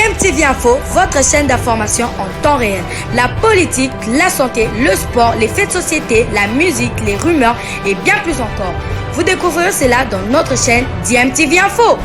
DMTV Info, votre chaîne d'information en temps réel. La politique, la santé, le sport, les faits de société, la musique, les rumeurs et bien plus encore. Vous découvrirez cela dans notre chaîne DMTV Info.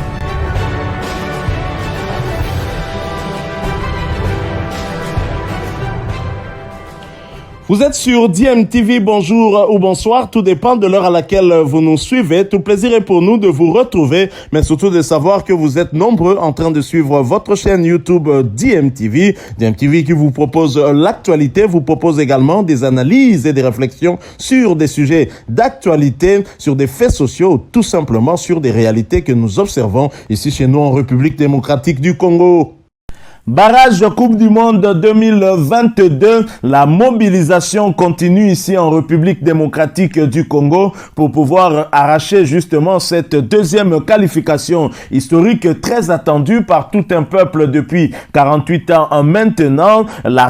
Vous êtes sur DMTV, bonjour ou bonsoir, tout dépend de l'heure à laquelle vous nous suivez. Tout plaisir est pour nous de vous retrouver, mais surtout de savoir que vous êtes nombreux en train de suivre votre chaîne YouTube DMTV. DMTV qui vous propose l'actualité, vous propose également des analyses et des réflexions sur des sujets d'actualité, sur des faits sociaux, ou tout simplement sur des réalités que nous observons ici chez nous en République démocratique du Congo. Barrage Coupe du Monde 2022, la mobilisation continue ici en République démocratique du Congo pour pouvoir arracher justement cette deuxième qualification historique très attendue par tout un peuple depuis 48 ans maintenant.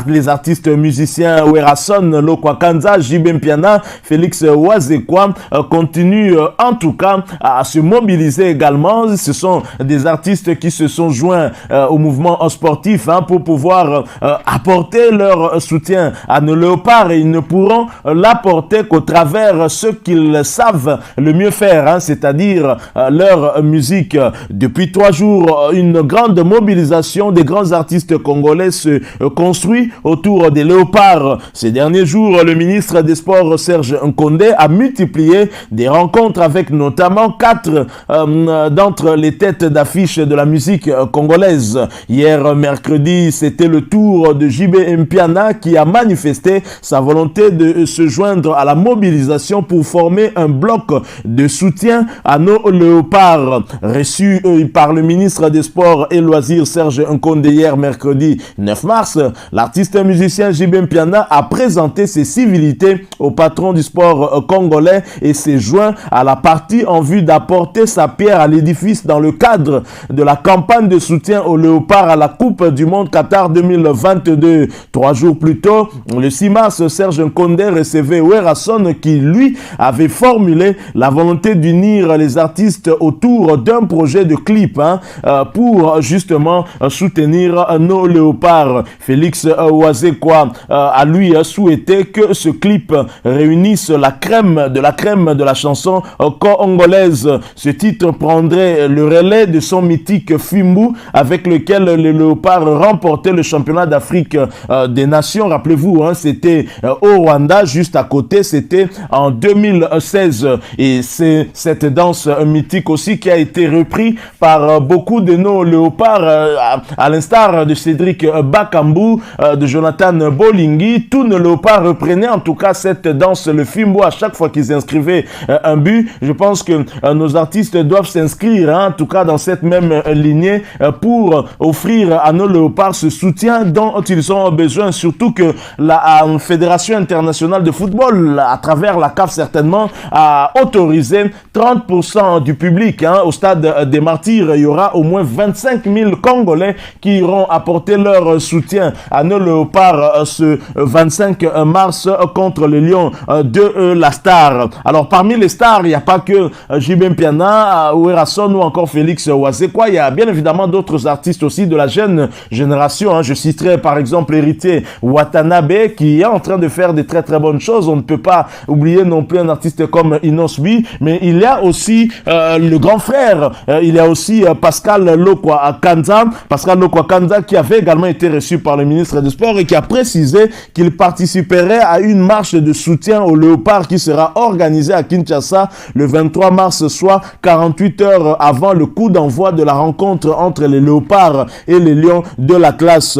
Les artistes musiciens Werason, Lokwakanza, JB Mpiana, Félix Wazekwa continuent en tout cas à se mobiliser également. Ce sont des artistes qui se sont joints au mouvement sportif pour pouvoir apporter leur soutien à nos léopards, et ils ne pourront l'apporter qu'au travers ce qu'ils savent le mieux faire, c'est-à-dire leur musique. Depuis 3 jours, une grande mobilisation des grands artistes congolais se construit autour des léopards. Ces derniers jours, le ministre des Sports Serge Nkondé a multiplié des rencontres avec notamment 4 d'entre les têtes d'affiche de la musique congolaise. Hier, mercredi, c'était le tour de JB Mpiana qui a manifesté sa volonté de se joindre à la mobilisation pour former un bloc de soutien à nos léopards. Reçu par le ministre des Sports et Loisirs Serge Nkondé hier mercredi 9 mars, l'artiste musicien JB Mpiana a présenté ses civilités au patron du sport congolais et s'est joint à la partie en vue d'apporter sa pierre à l'édifice dans le cadre de la campagne de soutien aux léopards à la Coupe du Monde Qatar 2022. 3 jours plus tôt, le 6 mars, Serge Nkondé recevait Werason qui, lui, avait formulé la volonté d'unir les artistes autour d'un projet de clip pour justement soutenir nos léopards. Félix Wazekwa a lui souhaité que ce clip réunisse la crème de la chanson congolaise. Ce titre prendrait le relais de son mythique Fimbu avec lequel les léopards remporté le championnat d'Afrique des Nations. Rappelez-vous, c'était au Rwanda, juste à côté, c'était en 2016. Et c'est cette danse mythique aussi qui a été reprise par beaucoup de nos léopards, à l'instar de Cédric Bakambu, de Jonathan Bolingi. Tous nos léopards reprenaient en tout cas cette danse, le Fimbo, à chaque fois qu'ils inscrivaient un but. Je pense que nos artistes doivent s'inscrire, en tout cas dans cette même lignée, pour offrir à nos léopards ce soutien dont ils ont besoin, surtout que la Fédération internationale de football, à travers la CAF certainement, a autorisé 30% du public au stade des Martyrs. Il y aura au moins 25 000 Congolais qui iront apporter leur soutien à nos léopards ce 25 mars contre les Lions de la Star. Alors parmi les stars, il n'y a pas que JB Mpiana, Werason ou encore Félix Wazekwa, il y a bien évidemment d'autres artistes aussi de la jeune génération. Je citerai par exemple Héritier Watanabe qui est en train de faire de très très bonnes choses. On ne peut pas oublier non plus un artiste comme Inosbi, mais il y a aussi le grand frère, il y a aussi Pascal Lokwakanza qui avait également été reçu par le ministre des Sports et qui a précisé qu'il participerait à une marche de soutien aux léopards qui sera organisée à Kinshasa le 23 mars, soit 48 heures avant le coup d'envoi de la rencontre entre les léopards et les lions de la classe.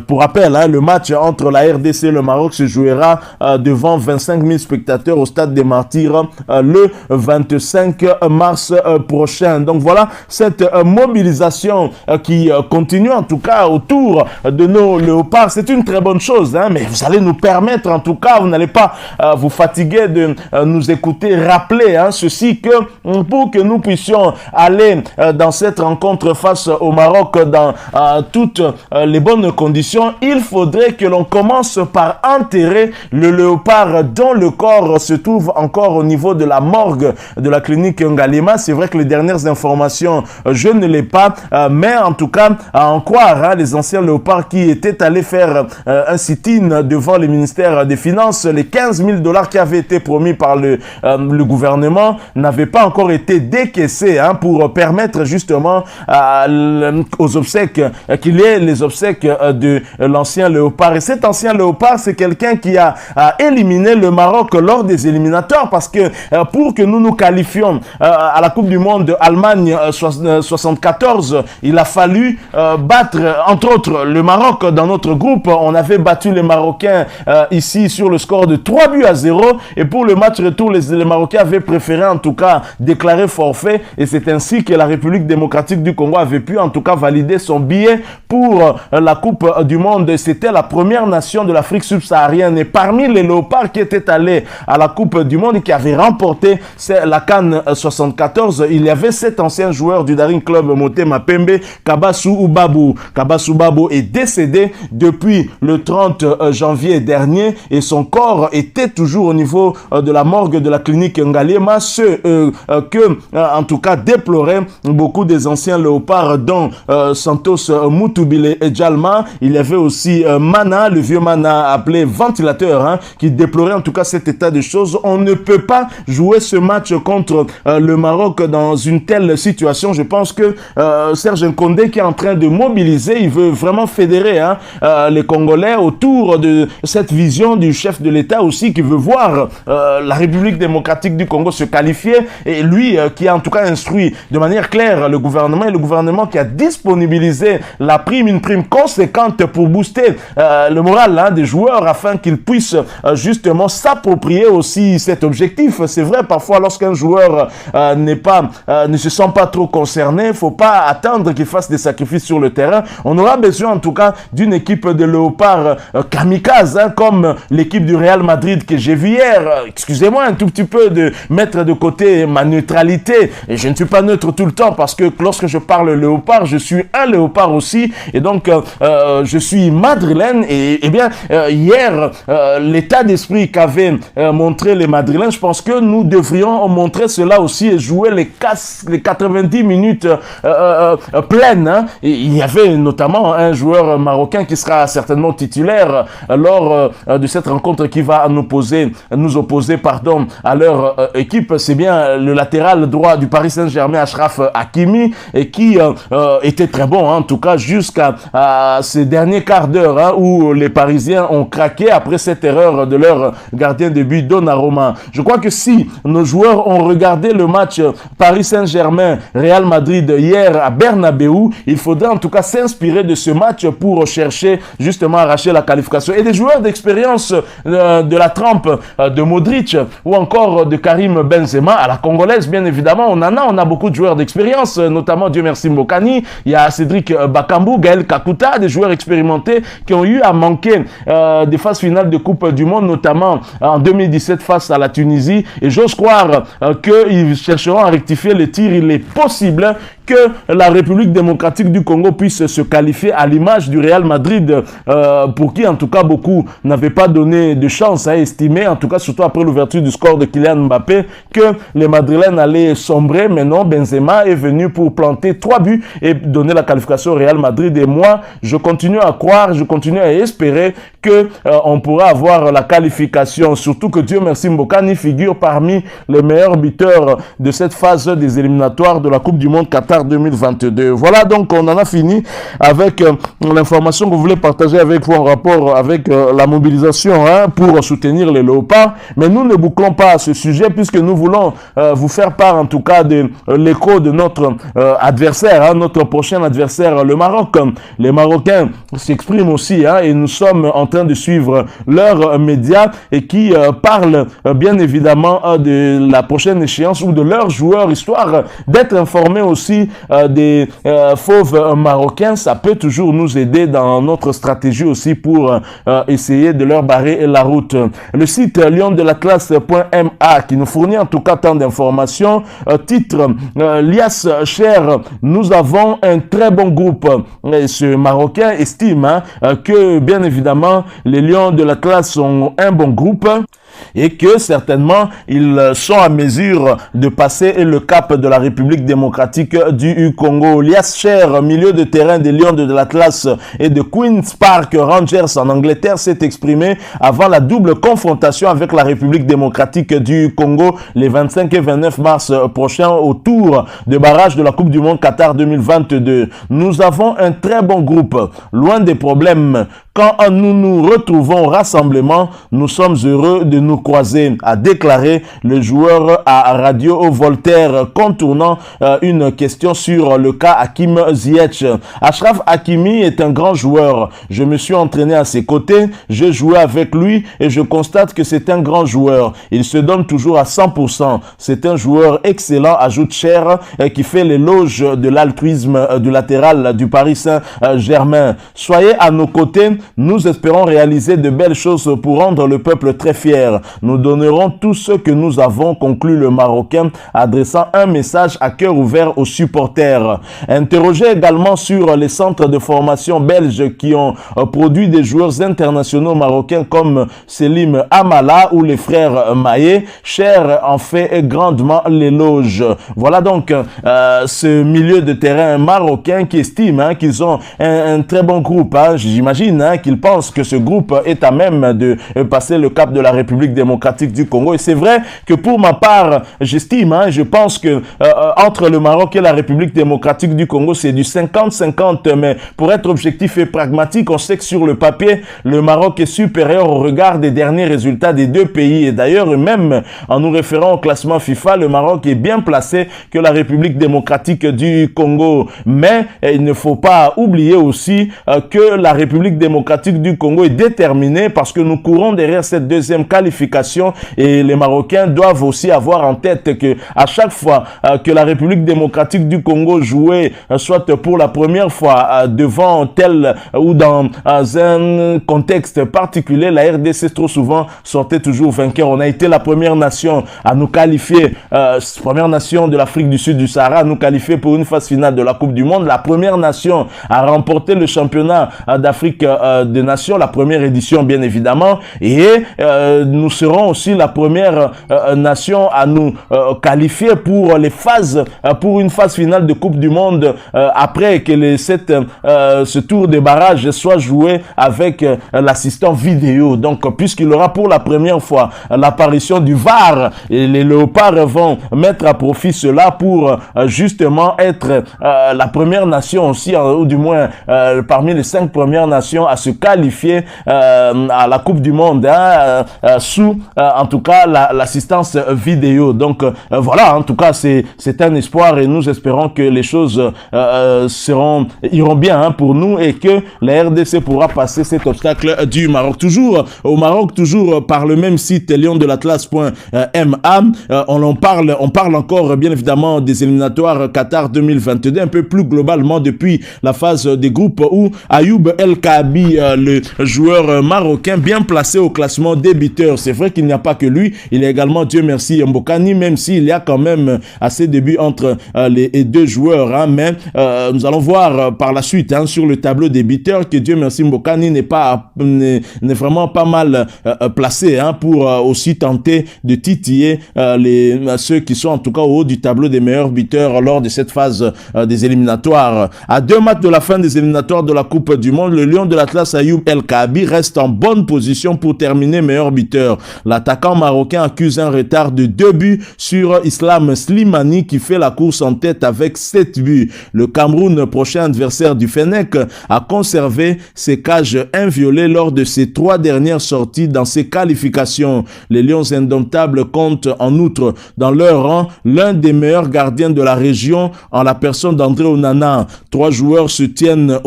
Pour rappel, le match entre la RDC et le Maroc se jouera devant 25 000 spectateurs au stade des Martyrs le 25 mars prochain. Donc voilà cette mobilisation qui continue en tout cas autour de nos léopards. C'est une très bonne chose, mais vous allez nous permettre en tout cas, vous n'allez pas vous fatiguer de nous écouter rappeler ceci, que pour que nous puissions aller dans cette rencontre face au Maroc dans toutes les bonnes conditions, il faudrait que l'on commence par enterrer le léopard dont le corps se trouve encore au niveau de la morgue de la clinique Ngalema. C'est vrai que les dernières informations, je ne l'ai pas, mais en tout cas, à en croire les anciens léopards qui étaient allés faire un sit-in devant le ministère des Finances, les 15 000 $ qui avaient été promis par le gouvernement n'avaient pas encore été décaissés pour permettre justement aux obsèques, qu'il y ait les obsèques de l'ancien léopard. Et cet ancien léopard, c'est quelqu'un qui a éliminé le Maroc lors des éliminatoires, parce que pour que nous nous qualifions à la Coupe du Monde Allemagne 74, il a fallu battre entre autres le Maroc. Dans notre groupe, on avait battu les Marocains ici sur le score de 3-0, et pour le match retour, les Marocains avaient préféré en tout cas déclarer forfait, et c'est ainsi que la République démocratique du Congo avait pu en tout cas valider son billet pour la Coupe du Monde. C'était la première nation de l'Afrique subsaharienne, et parmi les léopards qui étaient allés à la Coupe du Monde et qui avaient remporté la CAN 74, il y avait 7 anciens joueurs du Daring Club Motema Pembe. Kabassou Babou est décédé depuis le 30 janvier dernier, et son corps était toujours au niveau de la morgue de la clinique Ngalema, ce que en tout cas déploraient beaucoup des anciens léopards, dont Santos Moutoubile et Djalma. Il y avait aussi Mana, le vieux Mana appelé ventilateur, qui déplorait en tout cas cet état de choses. On ne peut pas jouer ce match contre le Maroc dans une telle situation. Je pense que Serge Nkondé, qui est en train de mobiliser, il veut vraiment fédérer les Congolais autour de cette vision du chef de l'État aussi, qui veut voir la République démocratique du Congo se qualifier, et lui qui a en tout cas instruit de manière claire le gouvernement, et le gouvernement qui a disponibilisé la prime, une prime conséquente pour booster le moral des joueurs, afin qu'ils puissent justement s'approprier aussi cet objectif. C'est vrai, parfois lorsqu'un joueur ne se sent pas trop concerné, il ne faut pas attendre qu'il fasse des sacrifices sur le terrain. On aura besoin en tout cas d'une équipe de léopards kamikaze, comme l'équipe du Real Madrid que j'ai vu hier. Excusez-moi un tout petit peu de mettre de côté ma neutralité, et je ne suis pas neutre tout le temps, parce que lorsque je parle léopard, je suis un léopard aussi, et donc je suis madrilène. Et bien hier, l'état d'esprit qu'avaient montré les Madrilènes, je pense que nous devrions montrer cela aussi et jouer les 90 minutes pleines. Et il y avait notamment un joueur marocain qui sera certainement titulaire lors de cette rencontre, qui va nous opposer à leur équipe. C'est bien le latéral droit du Paris Saint-Germain, Achraf Hakimi, et qui était très bon, en tout cas jusqu'à ces derniers quarts d'heure où les Parisiens ont craqué après cette erreur de leur gardien de but Donnarumma. Je crois que si nos joueurs ont regardé le match Paris Saint-Germain Real Madrid hier à Bernabéu, il faudrait en tout cas s'inspirer de ce match pour chercher justement à arracher la qualification. Et des joueurs d'expérience de la trempe de Modric ou encore de Karim Benzema à la congolaise, bien évidemment, on a beaucoup de joueurs d'expérience, notamment Dieu merci Mbokani, il y a Cédric Bakambu, Gaël Kakuta, des joueurs expérimentés qui ont eu à manquer des phases finales de Coupe du Monde, notamment en 2017 face à la Tunisie. Et j'ose croire qu'ils chercheront à rectifier le tir. Il est possible que la République démocratique du Congo puisse se qualifier à l'image du Real Madrid, pour qui en tout cas beaucoup n'avaient pas donné de chance à estimer, en tout cas surtout après l'ouverture du score de Kylian Mbappé, que les Madrilènes allaient sombrer. Mais non, Benzema est venu pour planter 3 buts et donner la qualification au Real Madrid. Et moi, je continue à croire, je continue à espérer que on pourra avoir la qualification, surtout que Dieu merci Mbokani figure parmi les meilleurs buteurs de cette phase des éliminatoires de la Coupe du Monde Qatar 2022. Voilà, donc on en a fini avec l'information que vous voulez partager avec vous en rapport avec la mobilisation pour soutenir les léopards. Mais nous ne bouclons pas ce sujet, puisque nous voulons vous faire part en tout cas de l'écho de notre adversaire, notre prochain adversaire, le Maroc. Les Marocains s'expriment aussi, et nous sommes en train de suivre leurs médias, et qui parlent bien évidemment de la prochaine échéance ou de leurs joueurs, histoire d'être informés aussi des fauves marocains. Ça peut toujours nous aider dans notre stratégie aussi pour essayer de leur barrer la route. Le site liondelatlas.ma qui nous fournit en tout cas tant d'informations, titre Lias Cher, nous avons un très bon groupe ce Marocain estime que bien évidemment les Lions de l'Atlas sont un bon groupe et que certainement ils sont à mesure de passer le cap de la République démocratique du Congo. Lias Cher, milieu de terrain des Lions de l'Atlas et de Queen's Park Rangers en Angleterre, s'est exprimé avant la double confrontation avec la République démocratique du Congo les 25 et 29 mars prochains au tour de barrage de la Coupe du Monde Qatar 2022. Nous avons un très bon groupe, loin des problèmes. Quand nous nous retrouvons au rassemblement, nous sommes heureux de nous croiser, a déclaré le joueur à Radio Voltaire, contournant une question sur le cas Hakim Ziyech. Achraf Hakimi est un grand joueur. Je me suis entraîné à ses côtés, j'ai joué avec lui et je constate que c'est un grand joueur. Il se donne toujours à 100%. C'est un joueur excellent, ajoute Cher, qui fait l'éloge de l'altruisme du latéral du Paris Saint-Germain. Soyez à nos côtés. Nous espérons réaliser de belles choses pour rendre le peuple très fier. Nous donnerons tout ce que nous avons, conclut le Marocain, adressant un message à cœur ouvert aux supporters. Interrogé également sur les centres de formation belges qui ont produit des joueurs internationaux marocains comme Selim Amala ou les frères Maé, Cher en fait grandement l'éloge. Voilà donc ce milieu de terrain marocain qui estime qu'ils ont un très bon groupe. J'imagine qu'ils pensent que ce groupe est à même de passer le cap de la République démocratique du Congo. Et c'est vrai que pour ma part, j'estime, je pense que entre le Maroc et la République démocratique du Congo, c'est du 50-50. Mais pour être objectif et pragmatique, on sait que sur le papier, le Maroc est supérieur au regard des derniers résultats des deux pays. Et d'ailleurs, même en nous référant au classement FIFA, le Maroc est bien placé que la République démocratique du Congo. Mais il ne faut pas oublier aussi que la République démocratique du Congo est déterminée parce que nous courons derrière cette deuxième qualification et les Marocains doivent aussi avoir en tête que à chaque fois que la République démocratique du Congo jouait soit pour la première fois devant tel ou dans un contexte particulier, la RDC trop souvent sortait toujours vainqueur. On a été la première nation à nous qualifier, première nation de l'Afrique du Sud du Sahara à nous qualifier pour une phase finale de la Coupe du Monde, la première nation à remporter le championnat d'Afrique des Nations, la première édition bien évidemment, et nous serons aussi la première nation à nous qualifier pour les phases, pour une phase finale de Coupe du Monde après que ce tour de barrage soit joué avec l'assistant vidéo. Donc puisqu'il aura pour la première fois l'apparition du VAR, et les Léopards vont mettre à profit cela pour justement être la première nation aussi, ou du moins parmi les 5 premières nations à se qualifier à la Coupe du Monde sous en tout cas l'assistance vidéo. Donc voilà, en tout cas c'est un espoir et nous espérons que les choses iront bien pour nous et que la RDC pourra passer cet obstacle du Maroc. Toujours au Maroc, toujours par le même site liondelatlas.ma, on parle encore bien évidemment des éliminatoires Qatar 2022, un peu plus globalement depuis la phase des groupes où Ayoub El Kaabi, le joueur marocain bien placé au classement des buteurs. C'est vrai qu'il n'y a pas que lui, il y a également, Dieu merci, Mbokani, même s'il y a quand même assez de buts entre les deux joueurs, mais nous allons voir par la suite sur le tableau des buteurs que Dieu merci, Mbokani n'est vraiment pas mal placé pour aussi tenter de titiller ceux qui sont en tout cas au haut du tableau des meilleurs buteurs lors de cette phase des éliminatoires. À 2 matchs de la fin des éliminatoires de la Coupe du Monde, le Lion de l'Atlas Ayoub El Kaabi reste en bonne position pour terminer meilleur buteur. L'attaquant marocain accuse un retard de 2 buts sur Islam Slimani qui fait la course en tête avec 7 buts. Le Cameroun, prochain adversaire du Fennec, a conservé ses cages inviolées lors de ses 3 dernières sorties dans ses qualifications. Les Lions indomptables comptent en outre dans leur rang l'un des meilleurs gardiens de la région en la personne d'André Onana. 3 joueurs se tiennent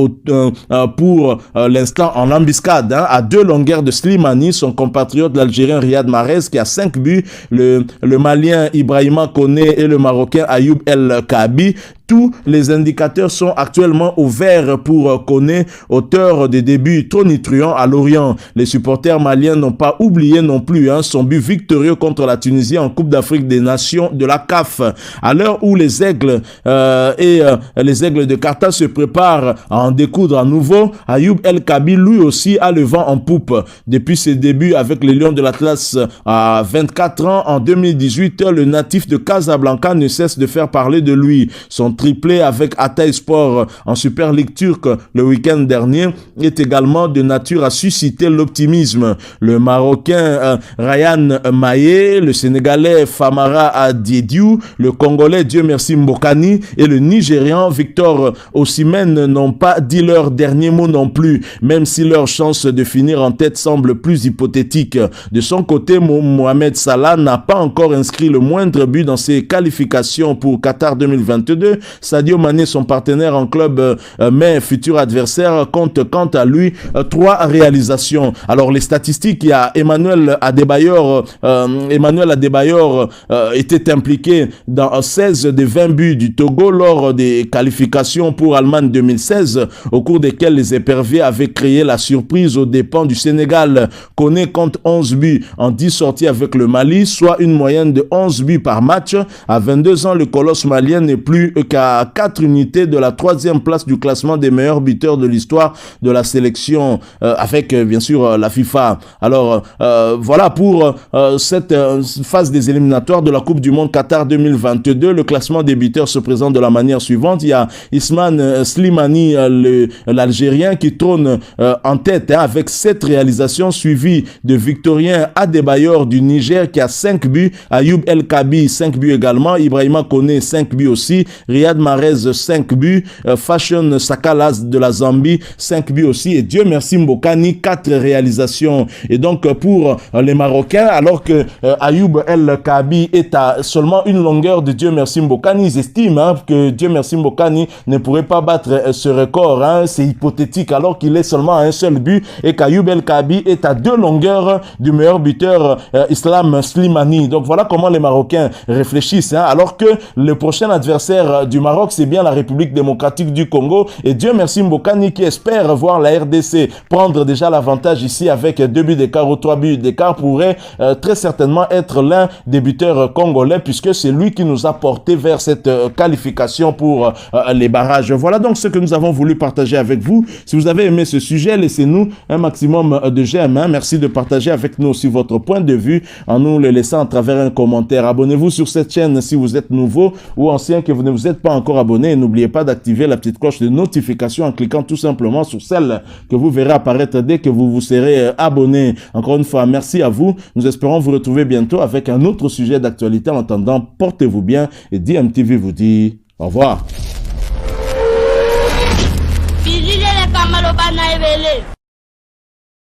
pour l'instant en embuscade à 2 longueurs de Slimani, son compatriote l'Algérien Riyad Mahrez qui a 5 buts, le Malien Ibrahima Koné et le Marocain Ayoub El Kaabi Tous les indicateurs sont actuellement au vert pour Koné, auteur des débuts tonitruants à Lorient. Les supporters maliens n'ont pas oublié non plus son but victorieux contre la Tunisie en Coupe d'Afrique des Nations de la CAF. À l'heure où les aigles les aigles de Carthage se préparent à en découdre à nouveau, Ayoub El Kabi lui aussi a le vent en poupe. Depuis ses débuts avec les Lions de l'Atlas à 24 ans en 2018, le natif de Casablanca ne cesse de faire parler de lui. Son triplé avec Hatay Sport en Super League turque le week-end dernier est également de nature à susciter l'optimisme. Le Marocain Ryan Maye, le Sénégalais Famara Adiediou, le Congolais Dieu merci Mbokani et le Nigérian Victor Osimhen n'ont pas dit leur dernier mot non plus, même si leur chance de finir en tête semble plus hypothétique. De son côté, Mohamed Salah n'a pas encore inscrit le moindre but dans ses qualifications pour Qatar 2022. Sadio Mané, son partenaire en club mais futur adversaire, compte quant à lui 3 réalisations. Alors les statistiques, il y a Emmanuel Adebayor était impliqué dans 16 des 20 buts du Togo lors des qualifications pour Allemagne 2016, au cours desquelles les éperviers avaient créé la surprise aux dépens du Sénégal. Koné compte 11 buts en 10 sorties avec le Mali, soit une moyenne de 11 buts par match. À 22 ans, le colosse malien n'est plus qu'à 4 unités de la 3e place du classement des meilleurs buteurs de l'histoire de la sélection, avec bien sûr la FIFA. Alors voilà pour cette phase des éliminatoires de la Coupe du Monde Qatar 2022. Le classement des buteurs se présente de la manière suivante. Il y a Isman Slimani, l'Algérien, qui trône en tête avec 7 réalisations, suivi de Victorien Adebayor du Niger qui a 5 buts, Ayoub El Kabi 5 buts également, Ibrahima Koné 5 buts aussi, Riyad Mahrez 5 buts, Fashion Sakalas de la Zambie 5 buts aussi, et Dieu merci Mbokani 4 réalisations. Et donc pour les Marocains, alors que Ayoub El Kabi est à seulement une longueur de Dieu merci Mbokani, ils estiment que Dieu merci Mbokani ne pourrait pas battre ce record, c'est hypothétique, alors qu'il est seulement à un seul but et qu'Ayoub El Kabi est à 2 longueurs du meilleur buteur Islam Slimani. Donc voilà comment les Marocains réfléchissent, alors que le prochain adversaire du Maroc, c'est bien la République démocratique du Congo, et Dieu merci Mbokani qui espère voir la RDC prendre déjà l'avantage ici avec 2 buts d'écart ou 3 buts d'écart, pourrait très certainement être l'un des buteurs congolais, puisque c'est lui qui nous a porté vers cette qualification pour les barrages. Voilà donc ce que nous avons voulu partager avec vous. Si vous avez aimé ce sujet, laissez-nous un maximum de j'aime. Merci de partager avec nous aussi votre point de vue en nous le laissant à travers un commentaire. Abonnez-vous sur cette chaîne si vous êtes nouveau ou ancien que vous ne vous êtes pas encore abonné, et n'oubliez pas d'activer la petite cloche de notification en cliquant tout simplement sur celle que vous verrez apparaître dès que vous vous serez abonné. Encore une fois, merci à vous. Nous espérons vous retrouver bientôt avec un autre sujet d'actualité. En attendant, portez-vous bien et DMTV vous dit au revoir.